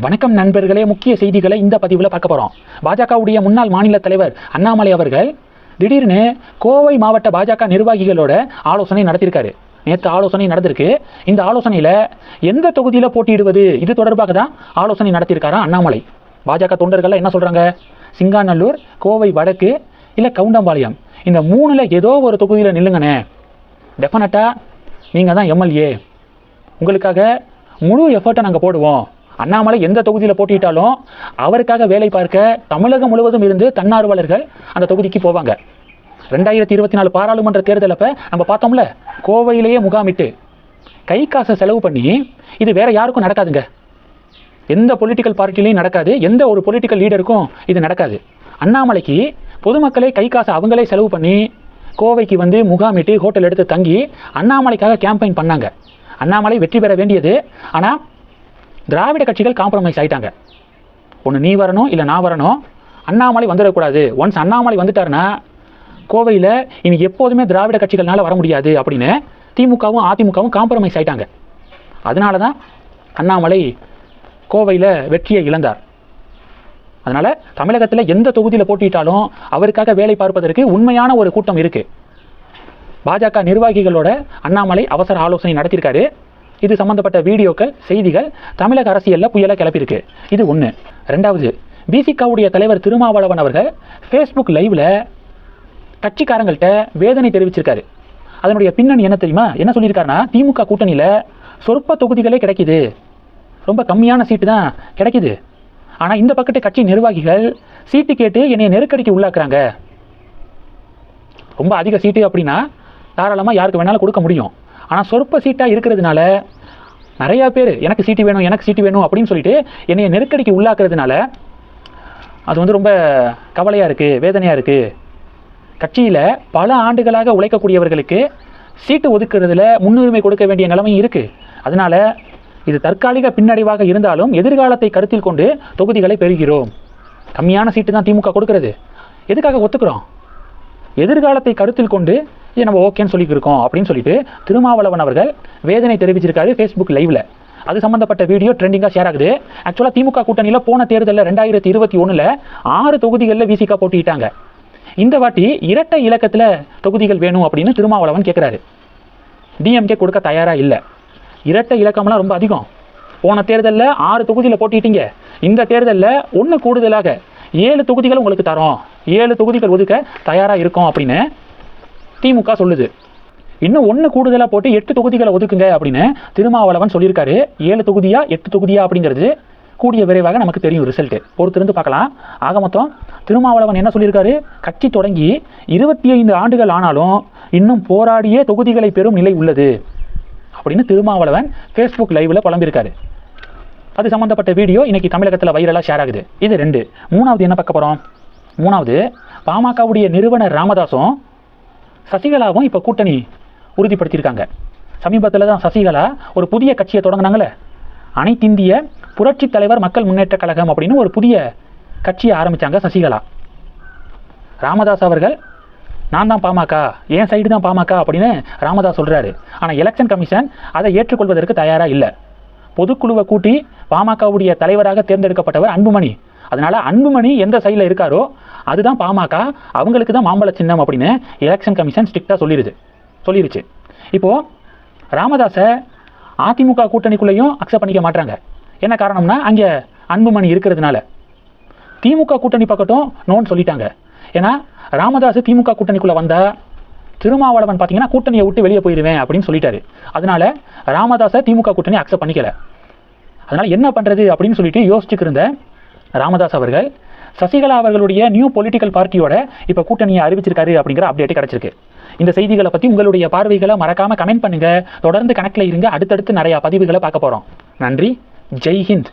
வணக்கம் நண்பர்களே, முக்கிய செய்திகளை இந்த பதிவில் பார்க்க போகிறோம். பாஜகவுடைய முன்னாள் மாநில தலைவர் அண்ணாமலை அவர்கள் திடீர்னு கோவை மாவட்ட பாஜக நிர்வாகிகளோட ஆலோசனை நடத்தியிருக்காரு. நேற்று ஆலோசனை நடந்திருக்கு. இந்த ஆலோசனையில் எந்த தொகுதியில் போட்டியிடுவது இது தொடர்பாக தான் ஆலோசனை நடத்தியிருக்காராம் அண்ணாமலை. பாஜக தொண்டர்கள் என்ன சொல்கிறாங்க? சிங்காநல்லூர், கோவை வடக்கு, இல்லை கவுண்டம்பாளையம், இந்த மூணில் ஏதோ ஒரு தொகுதியில் நில்லுங்கண்ணே, டெஃபினட்டாக நீங்கள் தான் எம்எல்ஏ, உங்களுக்காக முழு எஃபர்ட்டை நாங்கள் போடுவோம். அண்ணாமலை எந்த தொகுதியில் போட்டிட்டாலும் அவருக்காக வேலை பார்க்க தமிழகம் முழுவதும் இருந்து தன்னார்வலர்கள் அந்த தொகுதிக்கு போவாங்க. 2024 பாராளுமன்ற தேர்தலப்ப நம்ம பார்த்தோம்ல, கோவையிலேயே முகாமிட்டு கை காசை செலவு பண்ணி, இது வேற யாருக்கும் நடக்காதுங்க. எந்த பொலிட்டிக்கல் பார்ட்டிலையும் நடக்காது, எந்த ஒரு பொலிட்டிக்கல் லீடருக்கும் இது நடக்காது. அண்ணாமலைக்கு பொதுமக்களே கை காசை அவங்களே செலவு பண்ணி கோவைக்கு வந்து முகாமிட்டு ஹோட்டல் எடுத்து தங்கி அண்ணாமலைக்காக கேம்பெயின் பண்ணாங்க. அண்ணாமலை வெற்றி பெற வேண்டியது. ஆனால் திராவிட கட்சிகள் காம்ப்ரமைஸ் ஆகிட்டாங்க. ஒன்று நீ வரணும், இல்லை நான் வரணும், அண்ணாமலை வந்துடக்கூடாது. ஒன்ஸ் அண்ணாமலை வந்துட்டாருன்னா கோவையில் இனி எப்போதுமே திராவிட கட்சிகள்னால வர முடியாது அப்படின்னு திமுகவும் அதிமுகவும் காம்ப்ரமைஸ் ஆகிட்டாங்க. அதனால தான் அண்ணாமலை கோவையில் வெற்றியை இழந்தார். அதனால் தமிழகத்தில் எந்த தொகுதியில் போட்டிட்டாலும் அவருக்காக வேலை பார்ப்பதற்கு உண்மையான ஒரு கூட்டம் இருக்குது. பாஜக நிர்வாகிகளோட அண்ணாமலை அவசர ஆலோசனை நடத்தியிருக்காரு. இது சம்பந்தப்பட்ட வீடியோக்கள், செய்திகள் தமிழக அரசியலில் புயலை கிளப்பியிருக்கு. இது ஒன்று. ரெண்டாவது, பிசிகாவுடைய தலைவர் திருமாவளவன் அவர்கள் ஃபேஸ்புக் லைவில் கட்சிக்காரங்கள்ட்ட வேதனை தெரிவிச்சிருக்காரு. அதனுடைய பின்னணி என்ன தெரியுமா? என்ன சொல்லியிருக்காருன்னா, திமுக கூட்டணியில் சொற்ப தொகுதிகளே கிடைக்குது, ரொம்ப கம்மியான சீட்டு தான் கிடைக்குது. ஆனால் இந்த பக்கத்து கட்சி நிர்வாகிகள் சீட்டு கேட்டு என்னை நெருக்கடிக்கு உள்ளாக்குறாங்க. ரொம்ப அதிக சீட்டு அப்படின்னா தாராளமாக யாருக்கு வேணாலும் கொடுக்க முடியும். ஆனால் சொற்ப சீட்டாக இருக்கிறதுனால நிறையா பேர் எனக்கு சீட்டு வேணும், எனக்கு சீட்டு வேணும் அப்படின்னு சொல்லிட்டு என்னைய நெருக்கடிக்கு உள்ளாக்குறதுனால அது வந்து ரொம்ப கவலையாக இருக்குது, வேதனையாக இருக்குது. கட்சியில் பல ஆண்டுகளாக உழைக்கக்கூடியவர்களுக்கு சீட்டு ஒதுக்குறதுல முன்னுரிமை கொடுக்க வேண்டிய நிலைமையும் இருக்குது. அதனால் இது தற்காலிக பின்னடைவாக இருந்தாலும் எதிர்காலத்தை கருத்தில் கொண்டு தொகுதிகளை பெறுகிறோம். கம்மியான சீட்டு தான் திமுக கொடுக்கறது, எதுக்காக ஒத்துக்கிறோம்? எதிர்காலத்தை கருத்தில் கொண்டு இது நம்ம ஓகேன்னு சொல்லியிருக்கோம் அப்படின்னு சொல்லிட்டு திருமாவளவன் அவர்கள் வேதனை தெரிவிச்சிருக்காரு ஃபேஸ்புக் லைவில். அது சம்மந்தப்பட்ட வீடியோ ட்ரெண்டிங்காக ஷேர் ஆகுது. ஆக்சுவலாக திமுக கூட்டணியில் போன தேர்தலில் 2021 6 தொகுதிகளில் விசிகா போட்டிட்டாங்க. இந்த வாட்டி இரட்டை இலக்கத்தில் தொகுதிகள் வேணும் அப்படின்னு திருமாவளவன் கேட்குறாரு. டிஎம்கே கொடுக்க தயாராக இல்லை. இரட்டை இலக்கம்லாம் ரொம்ப அதிகம். போன தேர்தலில் 6 தொகுதியில் போட்டிட்டீங்க, இந்த தேர்தலில் 1 கூடுதலாக 7 தொகுதிகள் உங்களுக்கு தரோம், 7 தொகுதிகள் ஒதுக்க தயாராக இருக்கும் அப்படின்னு திமுக சொல்லுது. இன்னும் 1 கூடுதலாக போட்டு 8 தொகுதிகளை ஒதுக்குங்க அப்படின்னு திருமாவளவன் சொல்லியிருக்காரு. 7 தொகுதியா 8 தொகுதியா அப்படிங்கிறது கூடிய விரைவாக நமக்கு தெரியும். ரிசல்ட்டு பொறுத்திருந்து பார்க்கலாம். ஆக மொத்தம் திருமாவளவன் என்ன சொல்லியிருக்காரு? கட்சி தொடங்கி 25 ஆண்டுகள் ஆனாலும் இன்னும் போராடியே தொகுதிகளை பெறும் நிலை உள்ளது அப்படின்னு திருமாவளவன் ஃபேஸ்புக் லைவில் புலம்பியிருக்காரு. அது சம்மந்தப்பட்ட வீடியோ இன்னைக்கு தமிழகத்தில் வைரலாக ஷேர் ஆகுது. இது 2. மூணாவது என்ன பார்க்க போகிறோம்? மூணாவது, பாமகவுடைய நிறுவனர் ராமதாஸும் சசிகலாவும் இப்போ கூட்டணி உறுதிப்படுத்தியிருக்காங்க. சமீபத்தில் தான் சசிகலா ஒரு புதிய கட்சியை தொடங்கினாங்களே, அனைத்திந்திய புரட்சி தலைவர் மக்கள் முன்னேற்ற கழகம் அப்படின்னு ஒரு புதிய கட்சியை ஆரம்பித்தாங்க சசிகலா. ராமதாஸ் அவர்கள் நான் தான் பாமக, என் சைடு தான் பாமக அப்படின்னு ராமதாஸ் சொல்கிறாரு. ஆனால் எலெக்ஷன் கமிஷன் அதை ஏற்றுக்கொள்வதற்கு தயாராக இல்லை. பொதுக்குழுவை கூட்டி பாமகவுடைய தலைவராக தேர்ந்தெடுக்கப்பட்டவர் அன்புமணி. அதனால் அன்புமணி எந்த சைடில் இருக்காரோ அதுதான் பாமக, அவங்களுக்கு தான் மாம்பழ சின்னம் அப்படின்னு எலெக்ஷன் கமிஷன் ஸ்ட்ரிக்டாக சொல்லிருச்சு. இப்போது ராமதாஸை அதிமுக கூட்டணிக்குள்ளேயும் அக்செப்ட் பண்ணிக்க மாட்டாங்க. என்ன காரணம்னா, அங்கே அன்புமணி இருக்கிறதுனால. திமுக கூட்டணி பக்கட்டும் நோன்னு சொல்லிட்டாங்க. ஏன்னா ராமதாஸ் திமுக கூட்டணிக்குள்ளே வந்தால் திருமாவளவன் பார்த்தீங்கன்னா கூட்டணியை விட்டு வெளியே போயிடுவேன் அப்படின்னு சொல்லிட்டாரு. அதனால ராமதாஸை திமுக கூட்டணி அக்செப்ட் பண்ணிக்கல. அதனால் என்ன பண்ணுறது அப்படின்னு சொல்லிட்டு யோசிச்சுட்டு இருந்த ராமதாஸ் அவர்கள் சசிகலா அவர்களுடைய நியூ பொலிட்டிக்கல் பார்ட்டியோட இப்போ கூட்டணியை அறிவிச்சிருக்காரு அப்படிங்கிற அப்டேட் கிடச்சிருக்கு. இந்த செய்திகளை பற்றி உங்களுடைய பார்வைகளை மறக்காமல் கமெண்ட் பண்ணுங்கள். தொடர்ந்து கணக்கில் இருங்க. அடுத்தடுத்து நிறையா பதிவுகளை பார்க்க போகிறோம். நன்றி. ஜெய் ஹிந்த்.